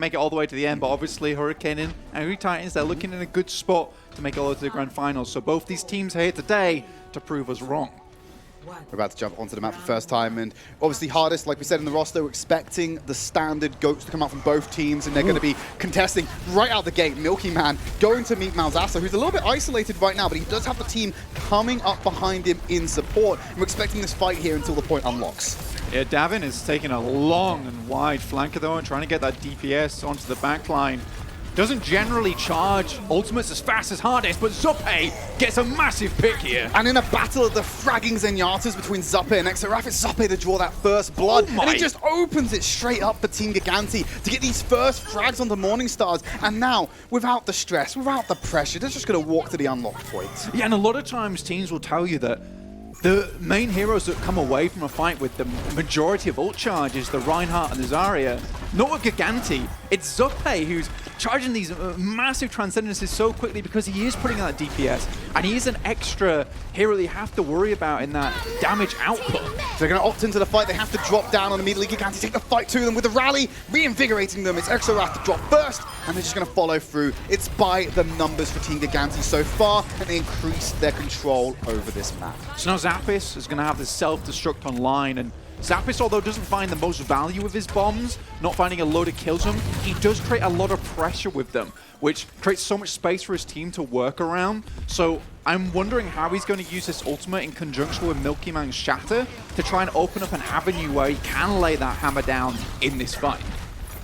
make it all the way to the end, but obviously Hurricane and Angry Titans, they're looking in a good spot to make it all the way to the grand finals. So both these teams are here today to prove us wrong. We're about to jump onto the map for the first time, and obviously hardest, like we said in the roster, we're expecting the standard goats to come out from both teams, and they're going to be contesting right out the gate. Milky Man going to meet Malzahsa, who's a little bit isolated right now, but he does have the team coming up behind him in support, and we're expecting this fight here until the point unlocks. Yeah, Davin is taking a long and wide flanker though, and trying to get that DPS onto the backline. Doesn't generally charge ultimates as fast as hardest, but Zuppe gets a massive pick here. And in a battle of the fragging Zenyatas between Zuppe and Exoraf, it's Zuppe to draw that first blood. Oh, and he just opens it straight up for Team Gigantti to get these first frags onto Morningstars. And now, without the stress, without the pressure, they're just going to walk to the unlocked point. Yeah, and a lot of times teams will tell you that the main heroes that come away from a fight with the majority of ult charges, the Reinhardt and the Zarya, not with Gigantti. It's Zuppe who's charging these massive transcendences so quickly because he is putting out that DPS, and he is an extra hero that you have to worry about in that damage output. So they're going to opt into the fight. They have to drop down on immediately. Gigantti take the fight to them with the rally, reinvigorating them. It's Exoraf to drop first, and they're just going to follow through. It's by the numbers for Team Gigantti so far, and they increase their control over this map. So now Zappis is going to have this self-destruct online, and Zappis, although doesn't find the most value with his bombs, not finding a load of kills him, he does create a lot of pressure with them, which creates so much space for his team to work around. So I'm wondering how he's going to use this ultimate in conjunction with Milky Man's Shatter to try and open up an avenue where he can lay that hammer down in this fight.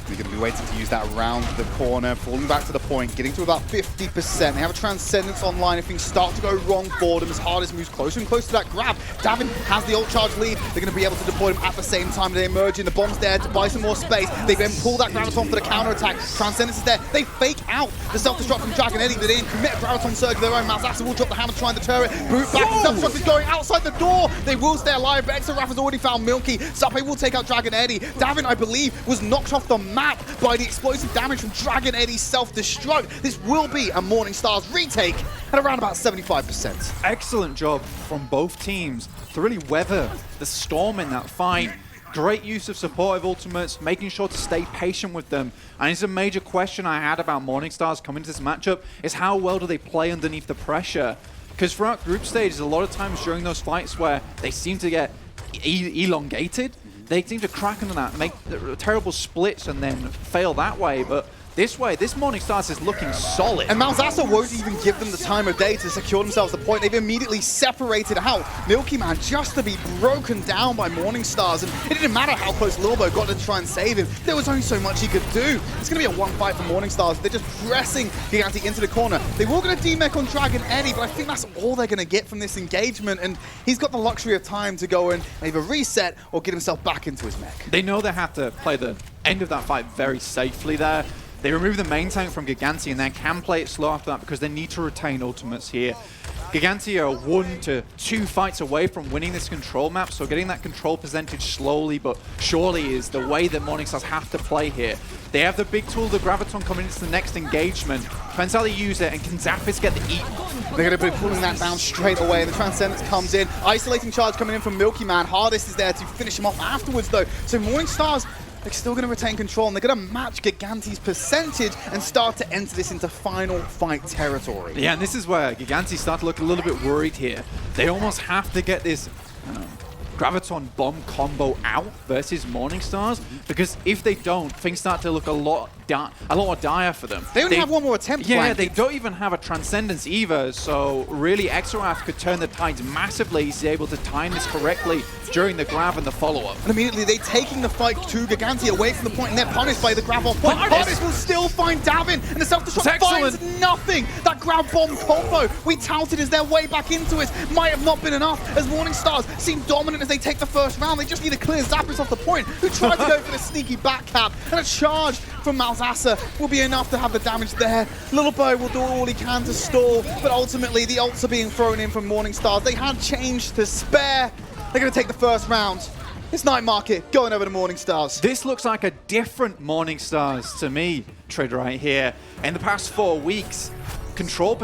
They're going to be waiting to use that around the corner, falling back to the point, getting to about 50%. They have a Transcendence online if things start to go wrong for them as Hardest moves closer and closer to that grab. Davin has the ult charge lead. They're going to be able to deploy them at the same time. They emerge in. The bomb's there to buy some more space. They then pull that Graviton for the counter-attack. Transcendence is there. They fake out the self-destruct from Dragon Eddie. They didn't commit a Graviton surge of their own. Malzahsa will drop the hammer, trying the turret. Boot back. The self-destruct is going outside the door. They will stay alive, but Exoraf has already found Milky. Zuppe will take out Dragon Eddie. Davin, I believe, was knocked off the map by the explosive damage from Dragon Eddie's self-destruct. This will be a Morningstars retake at around about 75%. Excellent job from both teams to really weather the storm in that fight. Great use of supportive ultimates, making sure to stay patient with them. And it's a major question I had about Morningstars coming to this matchup, is how well do they play underneath the pressure? Because throughout group stages, a lot of times during those fights where they seem to get elongated, they seem to crack into that, make terrible splits and then fail that way. But this way, this Morningstars is looking solid. And Malzahsa won't even give them the time of day to secure themselves the point. They've immediately separated out Milky Man just to be broken down by Morningstars. And it didn't matter how close Lilbo got to try and save him. There was only so much he could do. It's going to be a one fight for Morningstars. They're just pressing Gigantti into the corner. They will get a D-Mech on Dragon Eddie, but I think that's all they're going to get from this engagement. And he's got the luxury of time to go and either reset or get himself back into his mech. They know they have to play the end of that fight very safely there. They remove the main tank from Gigantti and then can play it slow after that because they need to retain ultimates here. Gigantti are 1 to 2 fights away from winning this control map, so getting that control percentage slowly but surely is the way that Morningstars have to play here. They have the big tool, the Graviton, coming into the next engagement. Depends how they use it, and can Zappis get the eat? They're going to be pulling that down straight away, and the Transcendence comes in. Isolating charge coming in from Milky Man. Hardest is there to finish him off afterwards, though. So Morningstars, they're still going to retain control, and they're going to match Gigantti's percentage and start to enter this into final fight territory. Yeah, and this is where Gigantti start to look a little bit worried here. They almost have to get this Graviton bomb combo out versus Morningstars, because if they don't, things start to look a lot more dire for them. They only have one more attempt. Yeah, they don't even have a Transcendence either, so really Exoraf could turn the tides massively. He's able to time this correctly during the grab and the follow-up. And immediately they're taking the fight to Gigantti away from the point, and they're punished by the grab off point. Hardest will still find Davin, and the self-destruct finds nothing. That grab bomb combo we touted as their way back into it might have not been enough, as Morningstars seem dominant as they take the first round. They just need to clear Zappis off the point, who tried to go for the sneaky back cap, and a charge from Malzahsa will be enough to have the damage there. Lilbo will do all he can to stall, but ultimately the ults are being thrown in from Morningstars. They had change to spare. They're going to take the first round. It's Night Market going over to Morningstars. This looks like a different Morningstars to me, Tridd, right here. In the past 4 weeks, control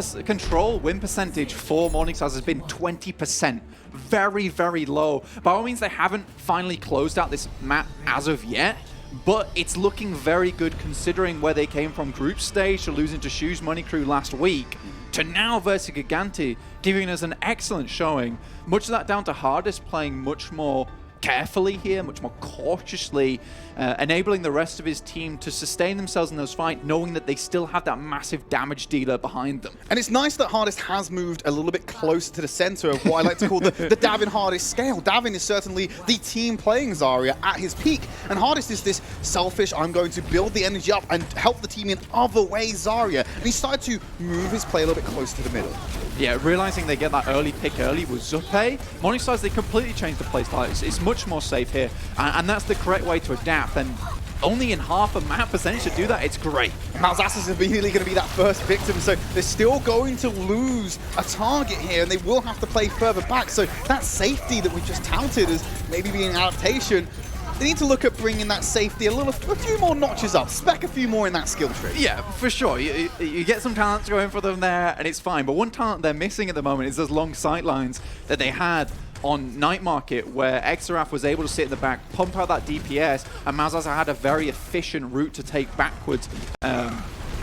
win percentage for Morningstars has been 20%. Very, very low. By all means, they haven't finally closed out this map as of yet, but it's looking very good considering where they came from group stage to losing to Shoes Money Crew last week to now versus Gigantti, giving us an excellent showing. Much of that down to Hardest playing much more carefully here, much more cautiously, enabling the rest of his team to sustain themselves in those fights, knowing that they still have that massive damage dealer behind them. And it's nice that Hardest has moved a little bit closer to the center of what I like to call the Davin Hardest scale. Davin is certainly the team playing Zarya at his peak, and Hardest is this selfish, I'm going to build the energy up and help the team in other ways Zarya. And he started to move his play a little bit closer to the middle. Yeah, realizing they get that early pick early with Zuppe, Morningstars, they completely changed the playstyle. It's much more safe here, and that's the correct way to adapt. And only in half a map percentage to do that, it's great. Malzahs is immediately going to be that first victim, so they're still going to lose a target here, and they will have to play further back. So that safety that we just touted as maybe being an adaptation, they need to look at bringing that safety a few more notches up, spec a few more in that skill tree. Yeah, for sure. You get some talents going for them there, and it's fine. But one talent they're missing at the moment is those long sight lines that they had on Night Market, where Exaraf was able to sit in the back, pump out that DPS, and Malzahs had a very efficient route to take backwards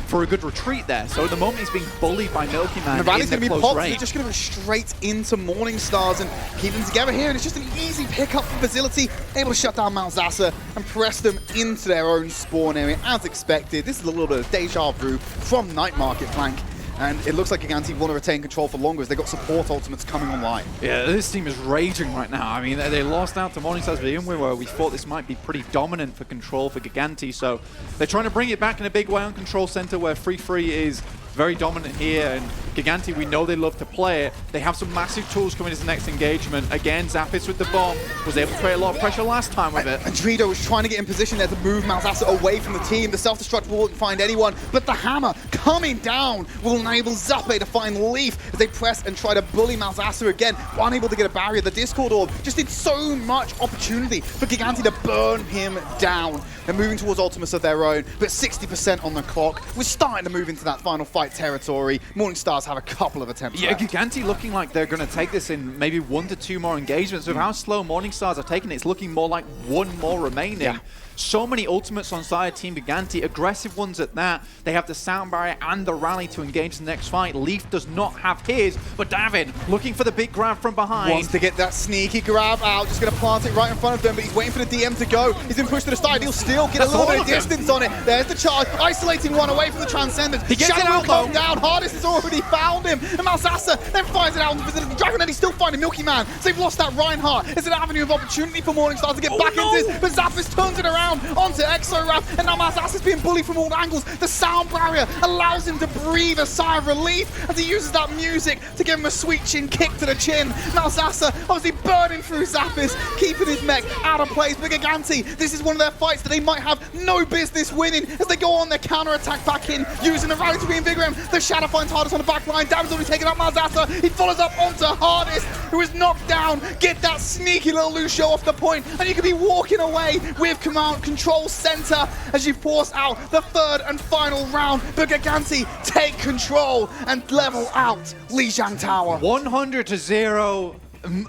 for a good retreat there. So at the moment he's being bullied by Milky Man. Rally's going to be popped, they're just going to go straight into Morningstars and keep them together here, and it's just an easy pickup for Facility, able to shut down Malzahs and press them into their own spawn area as expected. This is a little bit of deja vu from Night Market flank. And it looks like Gigantti want to retain control for longer as they've got support ultimates coming online. Yeah, this team is raging right now. I mean, they lost out to Morningstars VMware, where we thought this might be pretty dominant for control for Gigantti. So they're trying to bring it back in a big way on Control Center, where Free is very dominant here. And Gigantti, we know they love to play it. They have some massive tools coming into the next engagement. Again, Zappis with the bomb was able to create a lot of pressure last time with it. And Tridd was trying to get in position there to move Malzahs away from the team. The self-destruct won't find anyone, but the hammer coming down will enable Zappe to find Leaf as they press and try to bully Malzahs again. Unable to get a barrier. The Discord Orb just did so much opportunity for Gigantti to burn him down. They're moving towards ultimates of their own, but 60% on the clock. We're starting to move into that final fight territory. Morningstars have a couple of attempts left. Gigantti looking like they're going to take this in maybe 1 to 2 more engagements. With how slow Morningstars are taking it, it's looking more like 1 more remaining. Yeah. So many ultimates on side Team Gigantti, aggressive ones at that. They have the sound barrier and the rally to engage the next fight. Leaf does not have his, but Davin looking for the big grab from behind. Wants to get that sneaky grab out, just going to plant it right in front of them, but he's waiting for the DM to go. He's been pushed to the side, he'll still get a little bit of distance on it. There's the charge, isolating one away from the Transcendence. He gets Shadow it will out come down, Hardest has already found him, and Malzahs then finds it out on the Facility. Dragon He's still finding Milky Man, so they've lost that Reinhardt. It's an avenue of opportunity for Morningstar to get back into this, but Zappis turns it around onto Exoraf, and now Malzahs is being bullied from all angles. The sound barrier allows him to breathe a sigh of relief as he uses that music to give him a sweet chin kick to the chin. Malzahs obviously burning through Zappis, keeping his mech out of place. But Gigantti, this is one of their fights that they might have no business winning as they go on their counter-attack back in, using the rally to reinvigorate him. The Shadow finds Hardest on the back line. Davin's already taken out Malzahs. He follows up onto Hardest, who is knocked down. Get that sneaky little Lucio off the point, and you could be walking away with command control center as you force out the 3rd and final round. But Gigantti take control and level out Lijiang Tower. 100 to 0.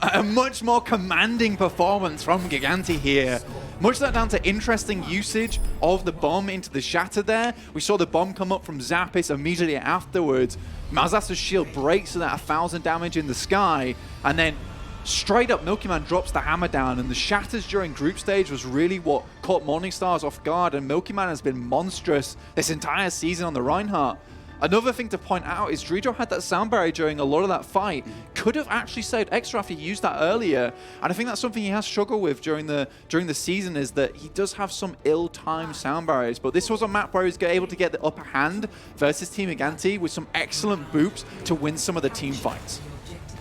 A much more commanding performance from Gigantti here. Much of that down to interesting usage of the bomb into the shatter there. We saw the bomb come up from Zappis immediately afterwards. Malzahs' shield breaks to that 1,000 damage in the sky, and then straight up Milky Man drops the hammer down, and the shatters during group stage was really what caught Morningstars off guard, and Milky Man has been monstrous this entire season on the Reinhardt. Another thing to point out is Driedro had that sound barrier during a lot of that fight. Could have actually saved Extra if he used that earlier. And I think that's something he has struggled with during the season, is that he does have some ill-timed sound barriers. But this was a map where he was able to get the upper hand versus Team Gigantti with some excellent boops to win some of the team fights.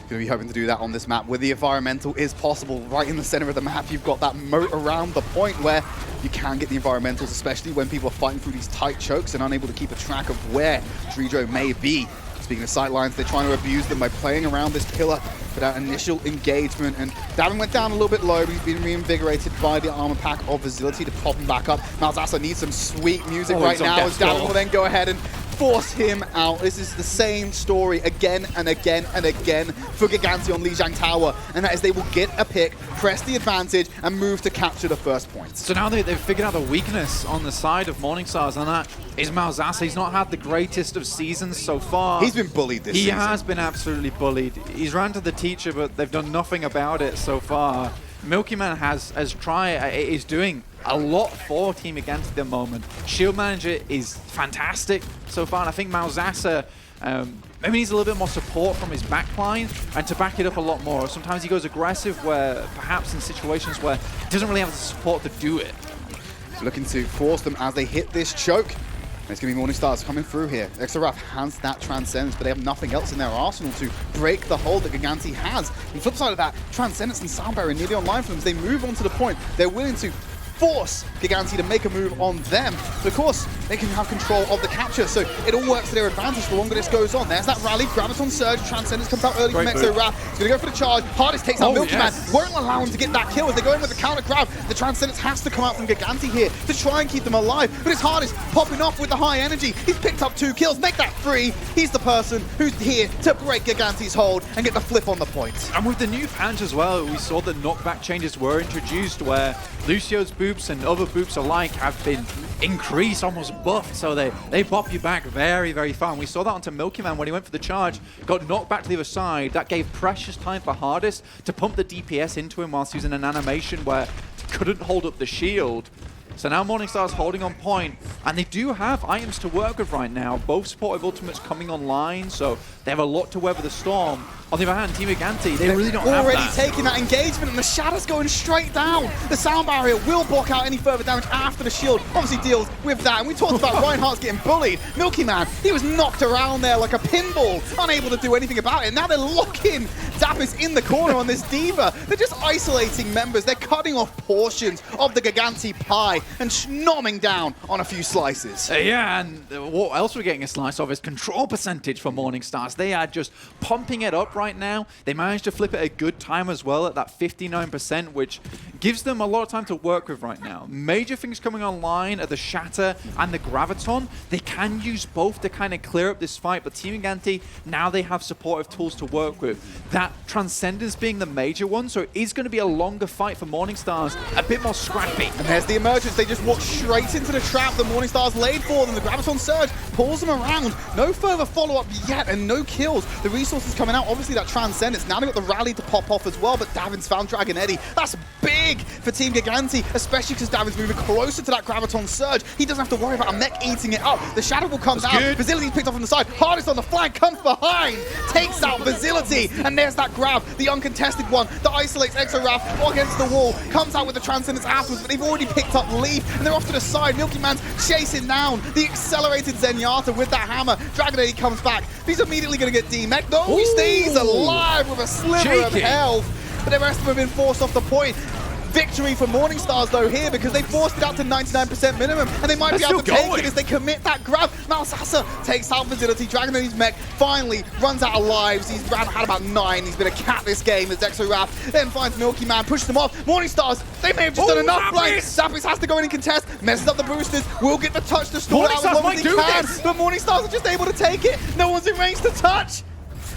Going to be hoping to do that on this map where the environmental is possible. Right in the center of the map, you've got that moat around the point where you can get the environmentals, especially when people are fighting through these tight chokes and unable to keep a track of where Driedro may be. Speaking of sightlines, they're trying to abuse them by playing around this pillar for that initial engagement. And Davin went down a little bit low, but he's been reinvigorated by the armor pack of Facility to pop him back up. Malzahs needs some sweet music right now as Davin will then go ahead and force him out. This is the same story again and again and again for Gigantti on Lijiang Tower, and that is they will get a pick, press the advantage, and move to capture the first point. So now they've figured out the weakness on the side of Morningstars, and that is Malzahsa. He's not had the greatest of seasons so far. He's been bullied this season. He has been absolutely bullied. He's ran to the teacher, but they've done nothing about it so far. Milky Man has tried, is doing a lot for Team Gigantti at the moment. Shield Manager is fantastic so far, and I think Malzahsa maybe needs a little bit more support from his backline and to back it up a lot more. Sometimes he goes aggressive where perhaps in situations where he doesn't really have the support to do it. So looking to force them as they hit this choke. It's going to be Morningstars coming through here. Exoraf has that Transcendence, but they have nothing else in their arsenal to break the hold that Gigantti has. On the flip side of that, Transcendence and Sound Barrier nearly online for them as they move on to the point. They're willing to force Gigantti to make a move on them. But of course, they can have control of the capture, so it all works to their advantage the longer this goes on. There's that rally, Graviton Surge, Transcendence comes out early from Exoraf. He's going to go for the charge. Hardest takes out Milky Man. Won't allow him to get that kill as they go in with the counter grab. The Transcendence has to come out from Gigantti here to try and keep them alive, but his Hardest popping off with the high energy. He's picked up 2 kills, make that 3. He's the person who's here to break Gigantti's hold and get the flip on the point. And with the new patch as well, we saw that knockback changes were introduced where Lucio's boops and other boops alike have been increased, almost buffed, so they pop you back very, very far. And we saw that onto Milky Man when he went for the charge, got knocked back to the other side. That gave precious time for Hardest to pump the DPS into him whilst he was in an animation where he couldn't hold up the shield. So now Morningstar's holding on point, and they do have items to work with right now. Both supportive ultimates coming online, so they have a lot to weather the storm. On the other hand, Team Gigantti, they really don't have that. Already taking that engagement, and the Shadow's going straight down. The Sound Barrier will block out any further damage after the shield. Obviously deals with that, and we talked about Reinhardt's getting bullied. Milky Man, he was knocked around there like a pinball, unable to do anything about it. Now they're locking Zappis in the corner on this D.Va. They're just isolating members. They're cutting off portions of the Gigantti pie and nomming down on a few slices. Yeah, and what else we're getting a slice of is control percentage for Morningstars. They are just pumping it up right now. They managed to flip it a good time as well at that 59%, which gives them a lot of time to work with right now. Major things coming online are the Shatter and the Graviton. They can use both to kind of clear up this fight, but Team Gigantti, now they have supportive tools to work with. That Transcendence being the major one, so it is going to be a longer fight for Morningstars, a bit more scrappy. And there's the emergence. They just walk straight into the trap that Morningstars laid for them. The Graviton Surge pulls them around. No further follow-up yet, and no kills. The resources coming out, obviously that Transcendence. Now they've got the rally to pop off as well, but Davin's found Dragon Eddy. That's big for Team Gigantti, especially because Davin's moving closer to that Graviton Surge. He doesn't have to worry about a mech eating it up. The Shadow will come down. Basility's picked up on the side. Hardest on the flank, comes behind, takes out Basility, and there's that grab, the uncontested one that isolates Exoraf against the wall, comes out with the Transcendence afterwards, but they've already picked up Leaf, and they're off to the side. Milky Man's chasing down the accelerated Zenyatta with that hammer. Dragon Eddy comes back. He's immediately going to get D-Mech. No, he stays alive with a sliver of health, but the rest of them have been forced off the point. Victory for Morningstars though here, because they forced it out to 99% minimum, and they might be able to take it as they commit that grab. Malzahsa takes out Facility. Dragon Eddy's mech finally runs out of lives. He's had about 9. He's been a cat this game as Exoraf then finds Milky Man, pushes them off. Morningstars, they may have just done enough. Zappis has to go in and contest, messes up the boosters, will get the touch to stall out as long as he can, but Morningstars are just able to take it. No one's in range to touch.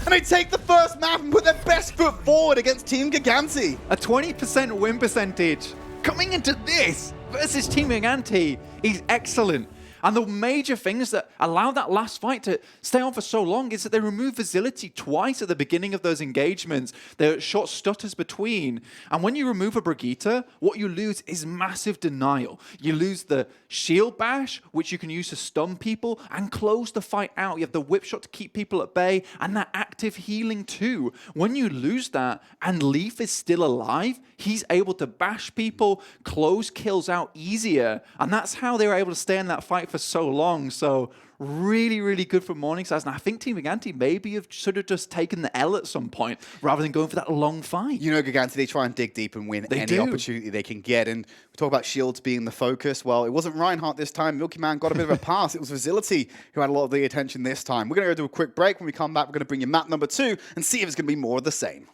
And they take the first map and put their best foot forward against Team Gigantti. A 20% win percentage coming into this versus Team Gigantti is excellent. And the major things that allow that last fight to stay on for so long is that they remove Facility twice at the beginning of those engagements. There are short stutters between. And when you remove a Brigitte, what you lose is massive denial. You lose the shield bash, which you can use to stun people and close the fight out. You have the whip shot to keep people at bay and that active healing too. When you lose that and Leaf is still alive, he's able to bash people, close kills out easier. And that's how they were able to stay in that fight for so long. So really, really good for Morningstars. And I think Team Gigantti maybe have sort of just taken the L at some point rather than going for that long fight. You know, Gigantti, they try and dig deep and win any opportunity they can get. And we talk about shields being the focus. Well, it wasn't Reinhardt this time. Milky Man got a bit of a pass. It was Facility who had a lot of the attention this time. We're going to go do a quick break. When we come back, we're going to bring you map number 2 and see if it's going to be more of the same.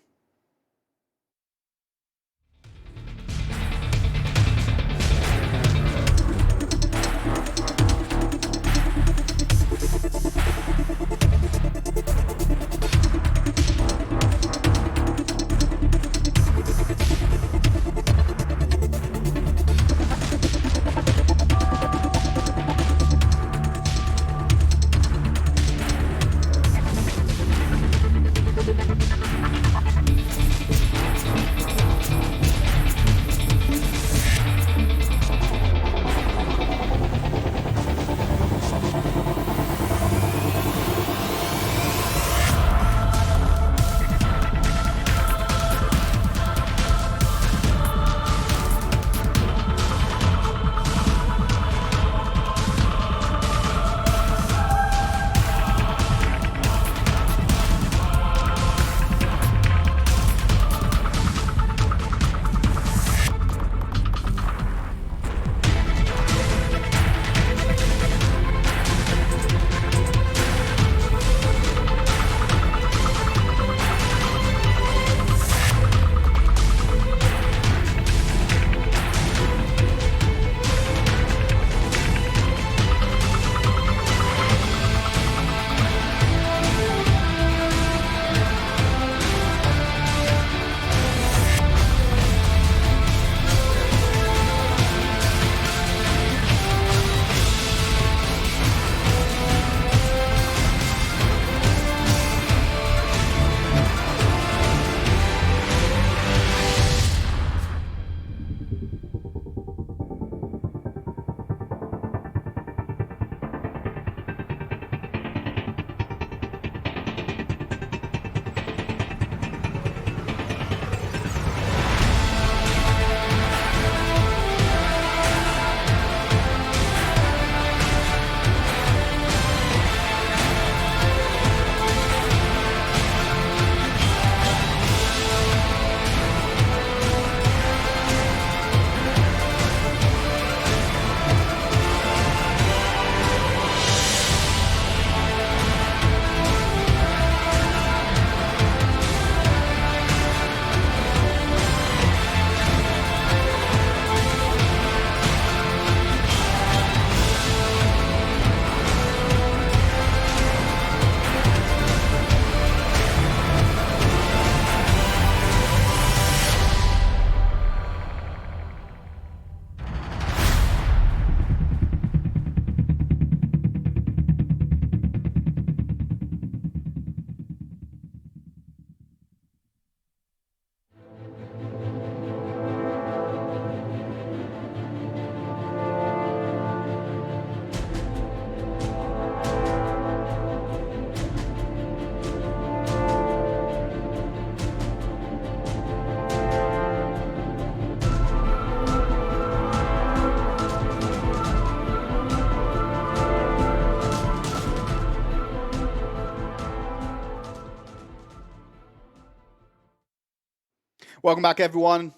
Welcome back, everyone.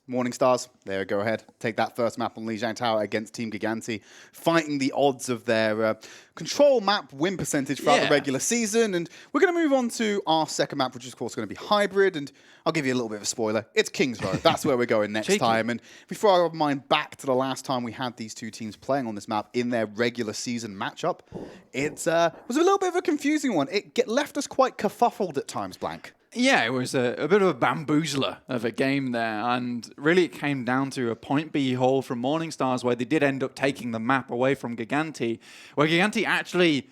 Morning Stars, there, go ahead. Take that first map on Lijiang Tower against Team Gigantti, fighting the odds of their control map win percentage throughout the regular season. And we're going to move on to our second map, which is, of course, going to be hybrid. And I'll give you a little bit of a spoiler. It's Kings Row. That's where we're going next time. And before I remind back to the last time we had these two teams playing on this map in their regular season matchup, it was a little bit of a confusing one. It left us quite kerfuffled at times, Blank. Yeah, it was a bit of a bamboozler of a game there, and really it came down to a point B hole from Morning Stars where they did end up taking the map away from Gigantti, where Gigantti actually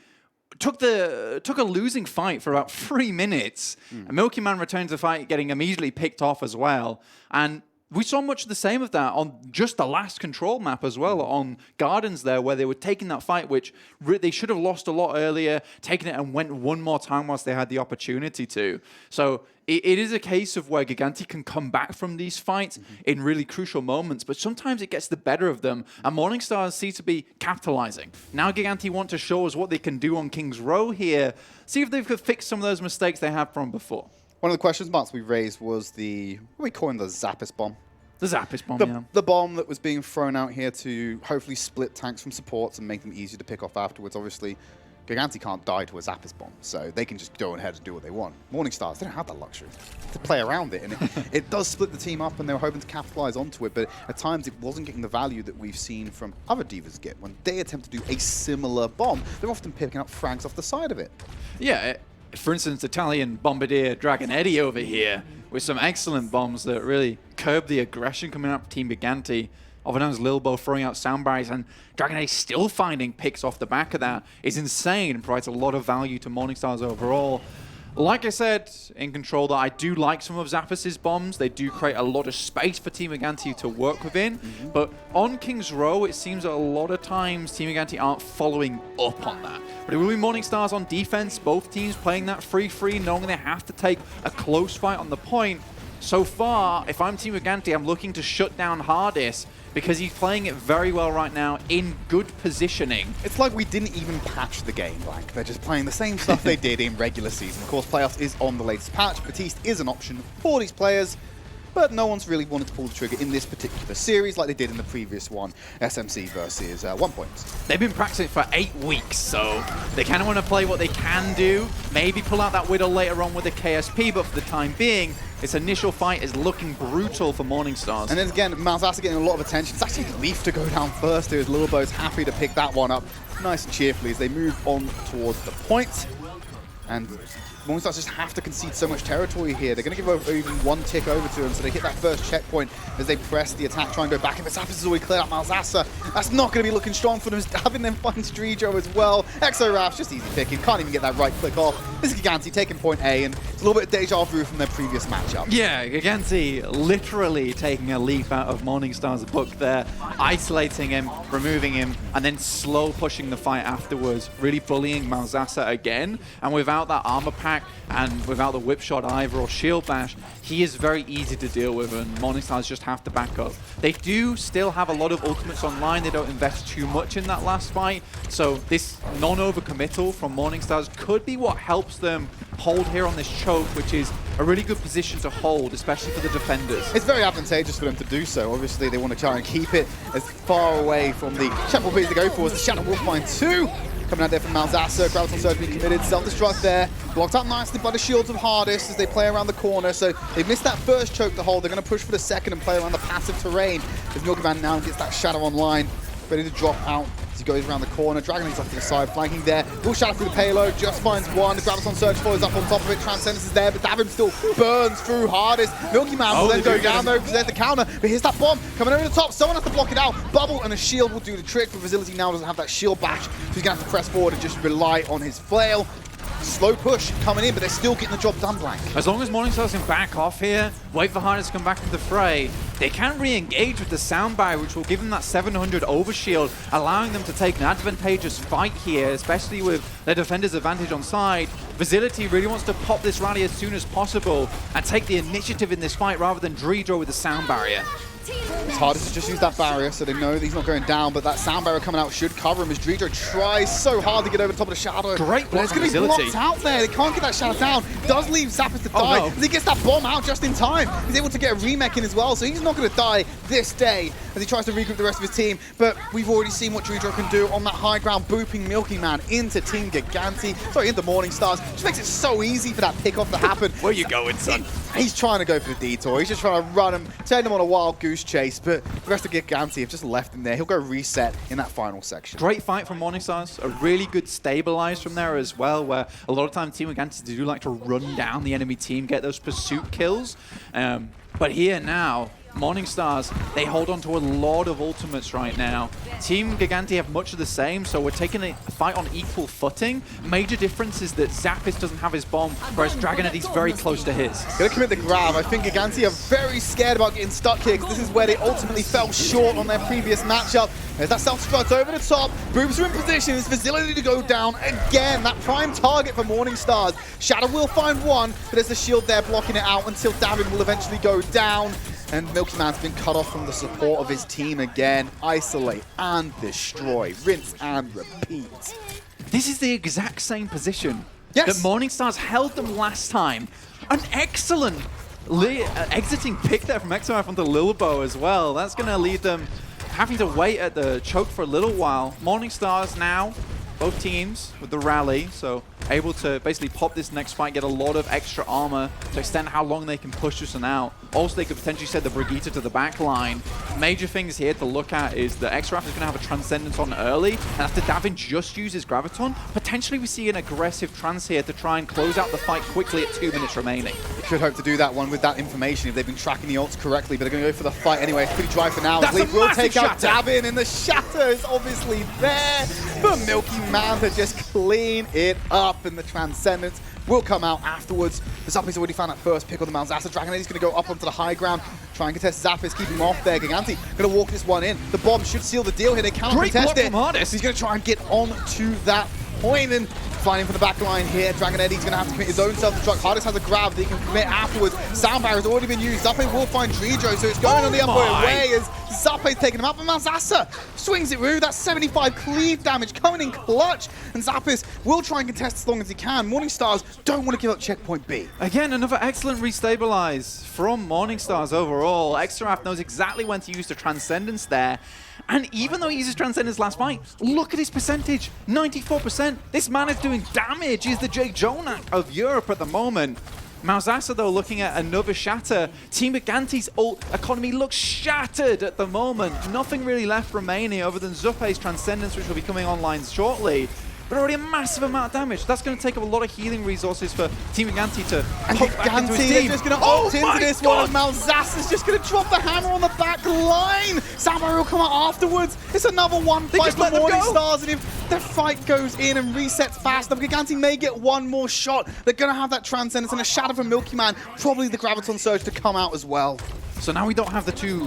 took a losing fight for about 3 minutes. And Milky Man returned to the fight, getting immediately picked off as well. And we saw much of the same of that on just the last control map as well, on Gardens there, where they were taking that fight, which they should have lost a lot earlier, taken it and went one more time whilst they had the opportunity to. So it is a case of where Gigantti can come back from these fights in really crucial moments, but sometimes it gets the better of them, and Morning Stars seem to be capitalizing. Now Gigantti want to show us what they can do on Kings Row here, see if they could fix some of those mistakes they had from before. One of the questions marks we raised was what are we calling the Zappis bomb? The Zappis bomb, The bomb that was being thrown out here to hopefully split tanks from supports and make them easier to pick off afterwards. Obviously, Gigantti can't die to a Zappis bomb, so they can just go ahead and do what they want. Morning Stars, they don't have that luxury to play around it, and it does split the team up, and they were hoping to capitalize onto it, but at times it wasn't getting the value that we've seen from other divas get. When they attempt to do a similar bomb, they're often picking up frags off the side of it. Yeah, for instance, Italian Bombardier Dragon Eddy over here with some excellent bombs that really curb the aggression coming up from Team Gigantti. Oftentimes Lilbo throwing out sound barriers, and Dragon Eddy still finding picks off the back of that is insane and provides a lot of value to Morning Stars overall. Like I said in Control, that I do like some of Zappis' bombs. They do create a lot of space for Team Gigantti to work within. But on Kings Row, it seems that a lot of times Team Gigantti aren't following up on that. But it will be Morning Stars on defense, both teams playing that 3-3, knowing they have to take a close fight on the point. So far, if I'm Team Gigantti, I'm looking to shut down Hardest, because he's playing it very well right now in good positioning. It's like we didn't even patch the game, Blank. They're just playing the same stuff they did in regular season. Of course, Playoffs is on the latest patch. Batiste is an option for these players, but no one's really wanted to pull the trigger in this particular series like they did in the previous one, SMC versus 1 Point. They've been practicing for 8 weeks, so they kind of want to play what they can do, maybe pull out that Widow later on with the KSP, but for the time being, this initial fight is looking brutal for Morning Stars. And then again, Malzasa getting a lot of attention. It's actually Leaf to go down first here, as Lilbo's happy to pick that one up nice and cheerfully as they move on towards the point. And Morning Stars just have to concede so much territory here. They're going to give over even one tick over to them, so they hit that first checkpoint as they press the attack, try and go back. And Zappis has already cleared out Malzasa. That's not going to be looking strong for them. Having them find Strijo as well. Exo-Raf's just easy picking. Can't even get that right click off. This is Gigantti taking point A, and it's a little bit of deja vu from their previous matchup. Yeah, Gigantti literally taking a leaf out of Morning Star's book there, isolating him, removing him, and then slow pushing the fight afterwards, really bullying Malzasa again. And without that armor pack, and without the whip shot either or shield bash, he is very easy to deal with, and Morning Stars just have to back up. They do still have a lot of ultimates online. They don't invest too much in that last fight, so this non-overcommittal from Morning Stars could be what helps them hold here on this choke, which is a really good position to hold, especially for the defenders. It's very advantageous for them to do so. Obviously, they want to try and keep it as far away from the Shadow Wolf as they go for. As the Shadow Wolf find 2. Coming out there from Malzasa, Graviton Surge being committed, self-destruct there, blocked up nicely by the shields of Hardest as they play around the corner, so they've missed that first choke to hold. They're going to push for the second and play around the passive terrain as Milky Man now gets that Shadow online, ready to drop out as he goes around the corner. Dragon is off to the side, flanking there. Will Shadow through the payload, just finds one. The Graviton Surge follows up on top of it. Transcendence is there, but Davin still burns through Hardest. Milky Man will then go down though because there's the counter. But here's that bomb coming over the top. Someone has to block it out. Bubble and a shield will do the trick, but Facility now doesn't have that shield bash, so he's going to have to press forward and just rely on his flail. Slow push coming in, but they're still getting the job done, Blank. As long as Morning Stars can back off here, wait for Hardest to come back to the fray, they can re-engage with the sound barrier, which will give them that 700 overshield, allowing them to take an advantageous fight here, especially with their defender's advantage on side. Facility really wants to pop this rally as soon as possible and take the initiative in this fight rather than Driedro with the sound barrier. It's hardest to just use that barrier, so they know that he's not going down, but that sound barrier coming out should cover him as Drijo tries so hard to get over the top of the shadow. Great block, but it's going to be blocked out there. They can't get that shadow down. Does leave Zappis to die. No. He gets that bomb out just in time. He's able to get a remech in as well, so he's not going to die this day as he tries to regroup the rest of his team. But we've already seen what Drijo can do on that high ground, booping Milky Man into Team Gigantti. Sorry, into Morning Stars. Just makes it so easy for that pickoff to happen. Where you going, son? He's trying to go for the detour. He's just trying to run him, turn him on a wild goose chase, but the rest of Gigantti have just left him there. He'll go reset in that final section. Great fight from Morning Stars. A really good stabilize from there as well, where a lot of times Team Gigantti do like to run down the enemy team, get those pursuit kills. But here now, Morning Stars, they hold on to a lot of ultimates right now. Team Gigantti have much of the same, so we're taking a fight on equal footing. Major difference is that Zappis doesn't have his bomb, whereas Dragon Eddie's very close to his. Gonna commit the grab. I think Gigantti are very scared about getting stuck here, because this is where they ultimately fell short on their previous matchup. There's that self-strut over the top. Boobs are in position. His facility to go down again. That prime target for Morning Stars. Shadow will find one, but there's the shield there blocking it out until Davin will eventually go down. And Milky Man's been cut off from the support of his team again. Isolate and destroy. Rinse and repeat. This is the exact same position Yes. that Morning Stars held them last time. An excellent exiting pick there from XRF onto Lilbo as well. That's going to lead them having to wait at the choke for a little while. Morning Stars now, both teams with the rally, so able to basically pop this next fight, get a lot of extra armor to extend how long they can push this one out. Also, they could potentially send the Brigitte to the back line. Major things here to look at is that XRF is going to have a Transcendence on early, and after Davin just uses Graviton, potentially we see an aggressive trans here to try and close out the fight quickly at 2 minutes remaining. Could hope to do that one with that information if they've been tracking the ults correctly, but they're going to go for the fight anyway. It's pretty dry for now. That's Leaf a will take massive out shatter. Davin, and the shatter is obviously there for Milky Man to just clean it up, and the Transcendence will come out afterwards. The Zappis already found that first pick on the Mount Zasa. Dragon Eddie's going to go up onto the high ground, try and contest Zappis, keep him off there. Gigantti going to walk this one in. The bomb should seal the deal here. They cannot Great contest block it. from Hardest. He's going to try and get on to that point, and flying from the back line here. Dragon Eddie's going to have to commit his own self-destruct. Hardest has a grab that he can commit afterwards. Sound barrier's already been used. Zappe will find Drijo, so it's going on the other way as Zappe's taking him out. But Malzasa swings it through. That's 75 cleave damage coming in clutch. And Zappis will try and contest as long as he can. Morning Stars don't want to give up checkpoint B. Again, another excellent restabilize from Morning Stars overall. XRF knows exactly when to use the Transcendence there. And even though he uses Transcendence last fight, look at his percentage, 94%. This man is doing damage. He's the Jay Jonak of Europe at the moment. Malzasa, though, looking at another shatter. Team Gigantti's ult economy looks shattered at the moment. Nothing really left remaining other than Zuppe's Transcendence, which will be coming online shortly. But already a massive amount of damage. That's going to take up a lot of healing resources for Team Gigantti to pump back into his Gigantti team. is just going to opt into this one, and Malzasa's just going to drop the hammer on the back line. Samurai will come out afterwards. It's another one fight just for let them Morning go. Stars, and if the fight goes in and resets fast enough, Gigantti may get one more shot. They're going to have that Transcendence and a shadow from Milky Man, probably the Graviton Surge to come out as well. So now we don't have the two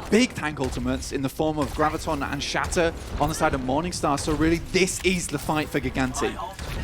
big tank ultimates in the form of Graviton and Shatter on the side of Morning Star. So really, this is the fight for Gigantti.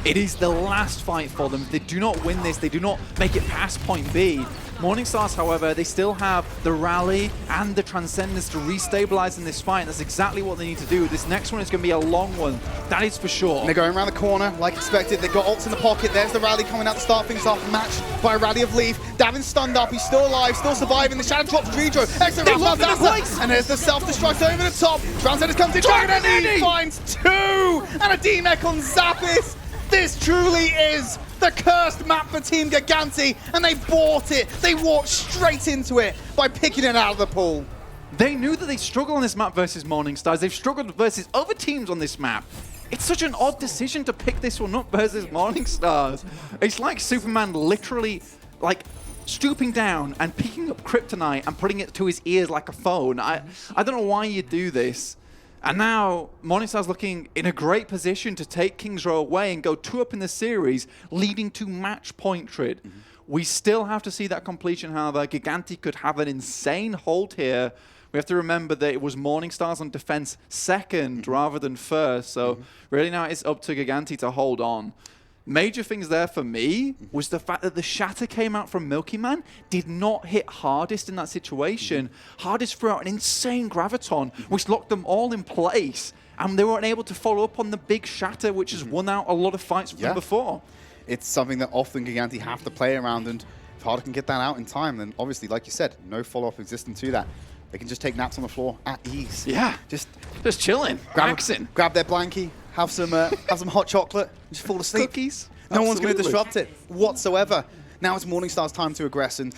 It is the last fight for them. If they do not win this, they do not make it past point B. Morning Stars, however, they still have the rally and the Transcendence to restabilize in this fight. That's exactly what they need to do. This next one is going to be a long one. That is for sure. And they're going around the corner like expected. They've got ults in the pocket. There's the rally coming out to start things off. Matched by a rally of Leaf. Davin's stunned up. He's still alive, still surviving. The shadow drops Drijo. Extra They round locked him in Malzasa. place. And there's the self-destruct over the top. Transcendence comes in. Dragon Eddie finds two. And a D-Mech on Zappis. This truly is the cursed map for Team Gigantti, and they bought it. They walked straight into it by picking it out of the pool. They knew that they struggle on this map versus Morning Stars. They've struggled versus other teams on this map. It's such an odd decision to pick this one up versus Morning Stars. It's like Superman literally, like, stooping down and picking up kryptonite and putting it to his ears like a phone. I don't know why you do this. And now, Morning Star's looking in a great position to take Kings Row away and go 2-up in the series, leading to match point Tridd. We still have to see that completion, however. Gigantti could have an insane hold here. We have to remember that it was Morning Stars on defense second rather than first. So really now it's up to Gigantti to hold on. major things there for me was the fact that the shatter came out from Milky Man, did not hit Hardest in that situation. Hardest threw out an insane graviton, which locked them all in place, and they weren't able to follow up on the big shatter, which has won out a lot of fights from before. It's something that often Gigantti have to play around, and if Harder can get that out in time, then obviously, like you said, no follow-up existing to that. They can just take naps on the floor at ease. Yeah, just chilling, relaxing. Grab their blankie, have some hot chocolate, and just fall asleep. Cookies. No one's going to disrupt it whatsoever. Now it's Morningstar's time to aggress, and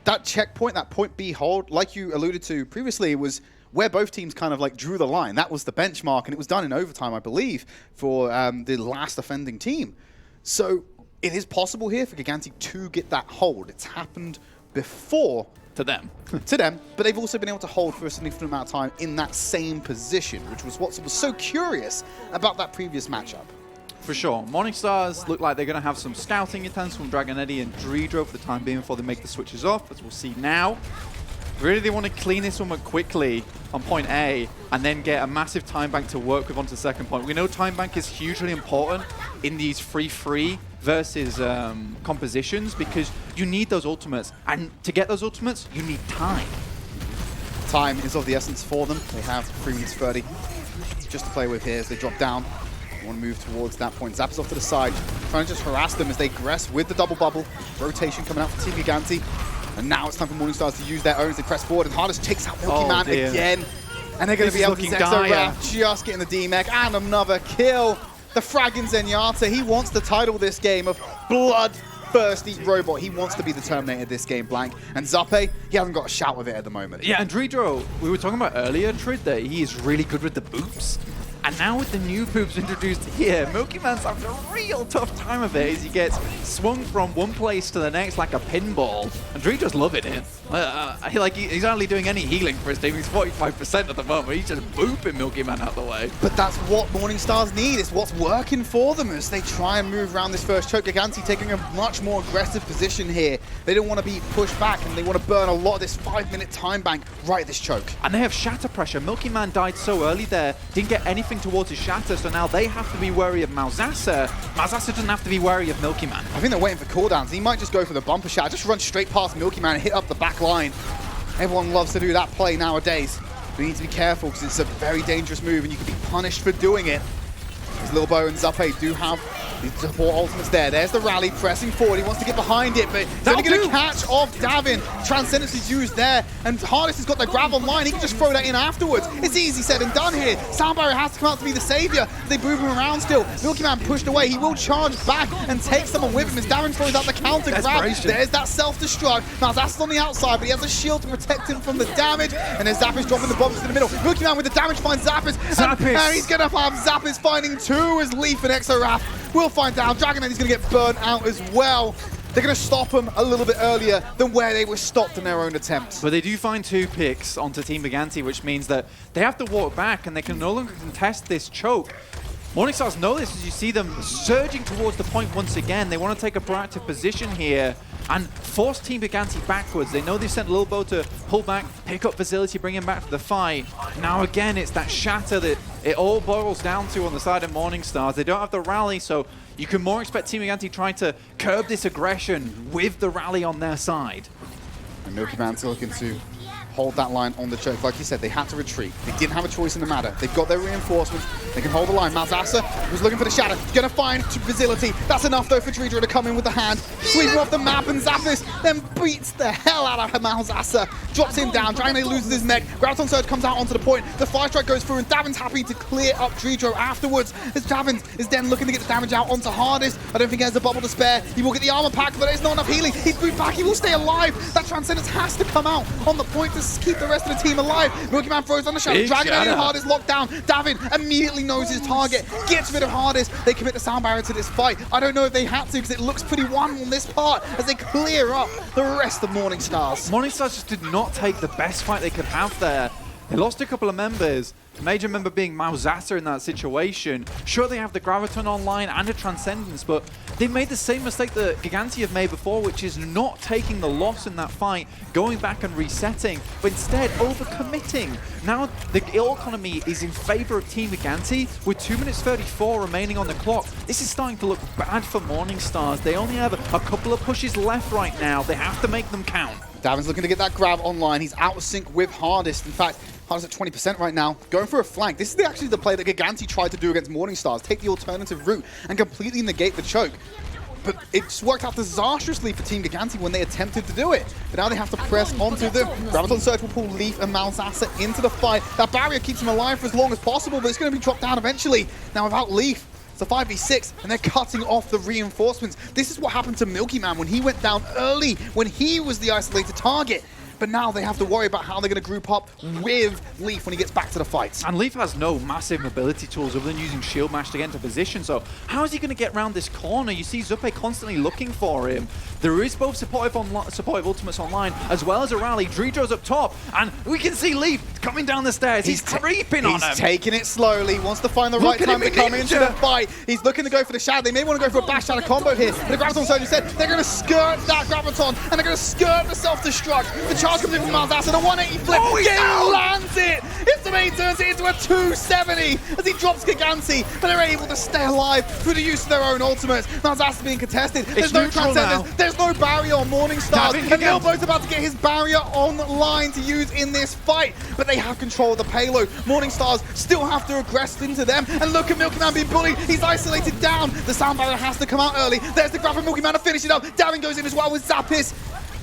that checkpoint, that point B hold, like you alluded to previously, was where both teams kind of like drew the line. That was the benchmark, and it was done in overtime, I believe, for the last offending team. So it is possible here for Gigantti to get that hold. It's happened before. To them. To them, but they've also been able to hold for a significant amount of time in that same position, which was what was so curious about that previous matchup. For sure. Morningstars look like they're going to have some scouting intents from Dragon Eddy and Dreedro for the time being before they make the switches off, as we'll see now. Really, they want to clean this one quickly on point A and then get a massive time bank to work with onto the second point. We know time bank is hugely important in these free versus compositions because you need those ultimates. And to get those ultimates, you need time. Time is of the essence for them. They have 3 minutes 30 just to play with here as they drop down. They want to move towards that point. Zapp's off to the side, trying to just harass them as they aggress with the double bubble. Rotation coming out for Team Gigantti. And now it's time for Morningstars to use their own as they press forward, and Hardest takes out Milky Man again. And they're going to be able to Zexo around, just getting the D-Mech, and another kill. The fragging Zenyatta, he wants the title this game of bloodthirsty robot. He wants to be the Terminator this game, Blank. And Zappe, he hasn't got a shout with it at the moment. Yeah, and Dreedro, we were talking about earlier, Tridd, that he is really good with the boops. And now with the new boops introduced here, Milky Man's having a real tough time of it as he gets swung from one place to the next like a pinball. And Dreedro's loving it. He's hardly doing any healing for his team. He's 45% at the moment. He's just booping Milky Man out the way. But that's what Morningstars need. It's what's working for them as they try and move around this first choke. Gigantti taking a much more aggressive position here. They don't want to be pushed back, and they want to burn a lot of this 5-minute time bank right at this choke. And they have shatter pressure. Milky Man died so early there, didn't get anything towards his shatter, so now they have to be wary of Malzahsa. Malzahsa doesn't have to be wary of Milky Man. I think they're waiting for cooldowns. He might just go for the bumper shot, just run straight past Milky Man and hit up the back line. Everyone loves to do that play nowadays. But you need to be careful because it's a very dangerous move and you can be punished for doing it. As Lil Bo and Zappe do have the support ultimates there. There's the rally pressing forward. He wants to get behind it, but he's only going to catch off Davin. Transcendence is used there, and Hardest has got the grab online. He can just throw that in afterwards. It's easy said and done here. Sound Barrier has to come out to be the savior. They move him around still. Milky Man pushed away. He will charge back and take someone with him as Davin throws out the counter grab. There's that self-destruct. Now that's on the outside, but he has a shield to protect him from the damage, and there's Zappis dropping the bombs in the middle. Milky Man with the damage finds Zappis, and he's going to have Zappis finding 2 as Leaf and Exoraph. We'll find out. Dragon Eddy's going to get burnt out as well. They're going to stop him a little bit earlier than where they were stopped in their own attempts. But they do find 2 picks onto Team Gigantti, which means that they have to walk back and they can no longer contest this choke. Morningstars know this as you see them surging towards the point once again. They want to take a proactive position here and force Team Gigantti backwards. They know they sent Lil Bo to pull back, pick up Facility, bring him back to the fight. Now again, it's that shatter that it all boils down to on the side of Morningstars. They don't have the rally, so you can more expect Team Gigantti trying to curb this aggression with the rally on their side. And Milky Man's looking to hold that line on the choke. Like you said, they had to retreat. They didn't have a choice in the matter. They've got their reinforcements. They can hold the line. Malzahsa was looking for the shatter. Gonna find Facility. That's enough though for Dreedro to come in with the hand. Sweep him off the map, and Zappis then beats the hell out of Malzahsa. Drops him down. Dragon Eddy loses his mech. Graviton Surge comes out onto the point. The fire strike goes through, and Davin's happy to clear up Dreedro afterwards. As Davin is then looking to get the damage out onto Hardest. I don't think he has a bubble to spare. He will get the armor pack, but there's not enough healing. He's booted back. He will stay alive. That Transcendence has to come out on the point to keep the rest of the team alive. Milky Man throws on the shadow. Dragon Eddy and Hardest locked down. Davin immediately knows his target. Gets rid of Hardest. They commit the sound barrier to this fight. I don't know if they had to because it looks pretty won on this part as they clear up the rest of Morningstars. Morningstars just did not take the best fight they could have there. They lost a couple of members, Major member being Malzahsa in that situation. Sure, they have the Graviton online and a Transcendence, but they made the same mistake that Gigantti have made before, which is not taking the loss in that fight, going back and resetting, but instead overcommitting. Now the economy is in favor of Team Gigantti with 2 minutes 34 remaining on the clock. This is starting to look bad for Morningstars. They only have a couple of pushes left right now. They have to make them count. Davin's looking to get that grab online. He's out of sync with Hardest. In fact, Hardest at 20% right now, going for a flank. This is actually the play that Gigantti tried to do against Morningstars, take the alternative route and completely negate the choke. But it's worked out disastrously for Team Gigantti when they attempted to do it. But now they have to press onto them. Graviton Surge will pull Leaf and Malzahsa into the fight. That barrier keeps him alive for as long as possible, but it's going to be dropped down eventually. Now without Leaf, it's a 5v6, and they're cutting off the reinforcements. This is what happened to Milky Man when he went down early, when he was the isolated target. But now they have to worry about how they're going to group up with Leaf when he gets back to the fight. And Leaf has no massive mobility tools other than using Shield Mash to get into position, so how is he going to get around this corner? You see Zuppe constantly looking for him. There is both supportive ultimates online as well as a rally. Dredro's up top, and we can see Leaf coming down the stairs. He's creeping on him. He's taking it slowly, wants to find the right time to come into the fight. He's looking to go for the shadow. They may want to go for a bash shadow combo here. But the Graviton Surge said they're going to skirt that Graviton, and they're going to skirt the self-destruct. The charge comes in from Malzahsa, the 180 flip. Oh, he lands it! Instantly turns it into a 270 as he drops Gigantti, but they're able to stay alive through the use of their own ultimates. Malzahsa being contested. There's no Transcendence. There's no barrier on Morningstars. And Milbo's about to get his barrier online to use in this fight. But they have control of the payload. Morningstars still have to aggress into them. And look at Milky Man being bullied. He's isolated down. The sound barrier has to come out early. There's the grab from Milky Man to finish it up. Davin goes in as well with Zappis.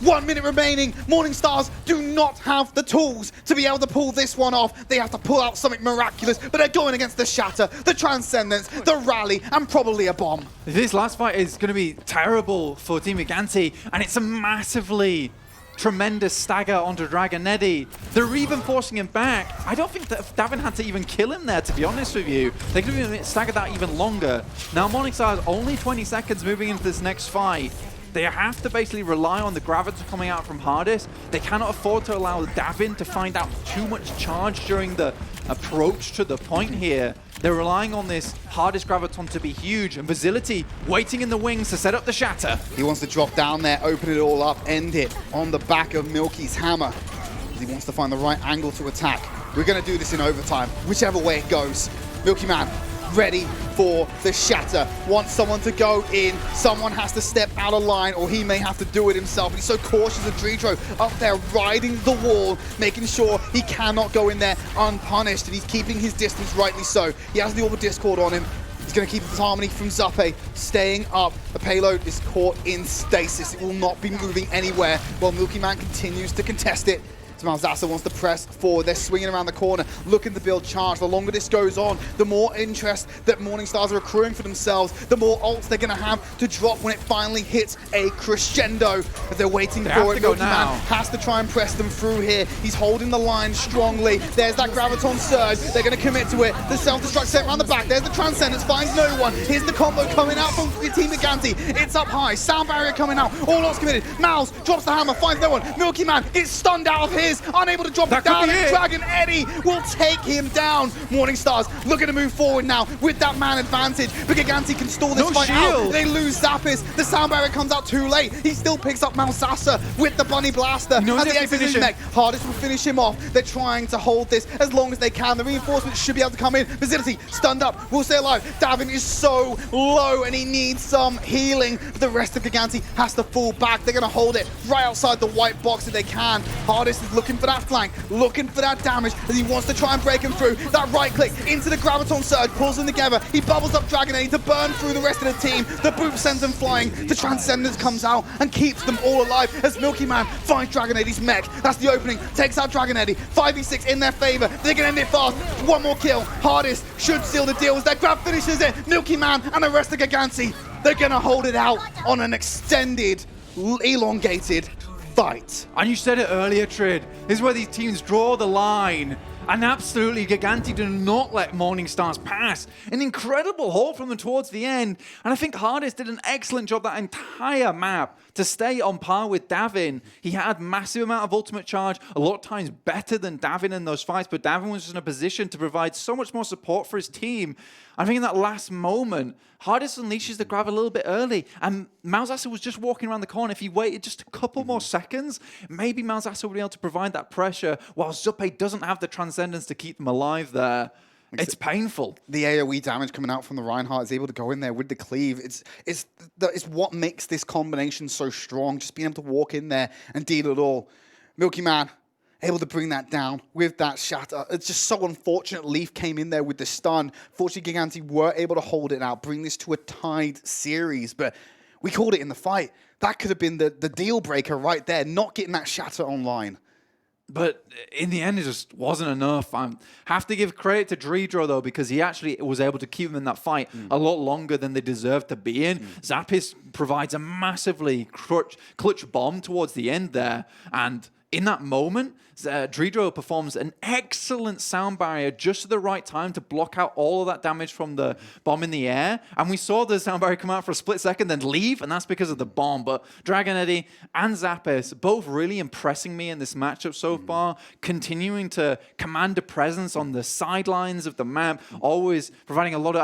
1 minute remaining. Morningstars do not have the tools to be able to pull this one off. They have to pull out something miraculous, but they're going against the Shatter, the Transcendence, the Rally, and probably a bomb. This last fight is going to be terrible for Team Gigantti, and it's a massively tremendous stagger onto Dragonetti. They're even forcing him back. I don't think that Davin had to even kill him there, to be honest with you. They could have staggered that even longer. Now Morningstars only 20 seconds moving into this next fight. They have to basically rely on the Graviton coming out from Hardest. They cannot afford to allow Davin to find out too much charge during the approach to the point here. They're relying on this Hardest Graviton to be huge, and Facility waiting in the wings to set up the Shatter. He wants to drop down there, open it all up, end it on the back of Milky's hammer. He wants to find the right angle to attack. We're going to do this in overtime, whichever way it goes. Milky Man ready for the Shatter. Wants someone to go in. Someone has to step out of line, or he may have to do it himself. He's so cautious of Dredro up there riding the wall, making sure he cannot go in there unpunished, and he's keeping his distance, rightly so. He has the Orbital Discord on him. He's going to keep his harmony from Zuppe staying up. The payload is caught in stasis. It will not be moving anywhere while Milky Man continues to contest it. Malzahsa wants to press forward. They're swinging around the corner, looking to build charge. The longer this goes on, the more interest that Morningstars are accruing for themselves, the more ults they're going to have to drop when it finally hits a crescendo. As they're waiting for it, Milky Man has to try and press them through here. He's holding the line strongly. There's that Graviton Surge. They're going to commit to it. The self-destruct set around the back. There's the Transcendence, finds no one. Here's the combo coming out from Team Gigantti. It's up high. Sound barrier coming out. All ults committed. Mouse drops the hammer, finds no one. Milky Man gets stunned out of his. Unable to drop it down, and Dragonetti will take him down. Morningstars looking to move forward now with that man advantage, but Gigantti can stall this fight out. They lose Zappis. The sound barrier comes out too late. He still picks up Malzahsa with the Bunny Blaster. As the exit his neck, Hardest will finish him off. They're trying to hold this as long as they can. The reinforcements should be able to come in. Facility stunned up, will stay alive. Davin is so low and he needs some healing. But the rest of Gigantti has to fall back. They're going to hold it right outside the white box if they can. Hardest is looking for that flank, looking for that damage as he wants to try and break him through. That right click into the Graviton Surge, pulls them together. He bubbles up Dragonetti to burn through the rest of the team. The boot sends them flying. The Transcendence comes out and keeps them all alive as Milky Man finds Dragonetti's mech. That's the opening, takes out Dragonetti. 5v6 in their favor. They can end it fast. One more kill. Hardest should seal the deal as their grab finishes it. Milky Man and the rest of Gigantti, they're gonna hold it out on an extended, elongated fight. And you said it earlier, Tridd. This is where these teams draw the line. And absolutely, Gigantti do not let Morningstars pass. An incredible haul from them towards the end. And I think Hardest did an excellent job that entire map to stay on par with Davin. He had massive amount of ultimate charge, a lot of times better than Davin in those fights, but Davin was in a position to provide so much more support for his team. I think in that last moment, Hardest unleashes the grab a little bit early, and Malzahsa was just walking around the corner. If he waited just a couple more seconds, maybe Malzahsa would be able to provide that pressure, while Zuppe doesn't have the transcendence to keep them alive there. It's painful. The AoE damage coming out from the Reinhardt is able to go in there with the cleave. It's what makes this combination so strong, just being able to walk in there and deal it all. Milky Man able to bring that down with that shatter. It's just so unfortunate Leaf came in there with the stun. Fortunately, Gigantti were able to hold it out, bring this to a tied series, but we called it in the fight. That could have been the deal breaker right there, not getting that shatter online. But in the end, it just wasn't enough. I have to give credit to Dredro, though, because he actually was able to keep them in that fight a lot longer than they deserved to be in. Zappis provides a massively clutch bomb towards the end there, and in that moment, Dredro performs an excellent sound barrier just at the right time to block out all of that damage from the bomb in the air. And we saw the sound barrier come out for a split second, then leave, and that's because of the bomb. But Dragon Eddy and Zappis, both really impressing me in this matchup so far, continuing to command a presence on the sidelines of the map, always applying a lot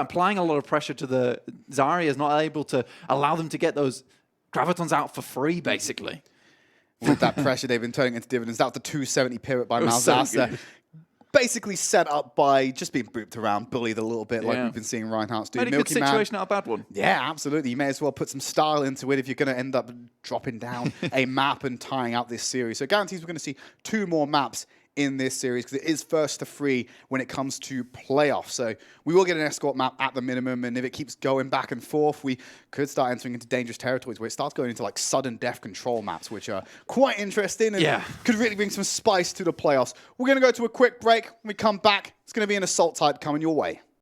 of pressure to the Zarias, not able to allow them to get those Gravitons out for free, basically. With that pressure they've been turning into dividends. That was the 270 pivot by Malzahsa. So basically set up by just being booped around, bullied a little bit like we've been seeing Reinhardt do. Made a good situation, not a bad one. Yeah, absolutely. You may as well put some style into it if you're going to end up dropping down a map and tying out this series. So guarantees we're going to see 2 more maps in this series because it is first to 3 when it comes to playoffs. So we will get an escort map at the minimum, and if it keeps going back and forth, we could start entering into dangerous territories where it starts going into like sudden death control maps, which are quite interesting and could really bring some spice to the playoffs. We're going to go to a quick break. When we come back, it's going to be an assault type coming your way.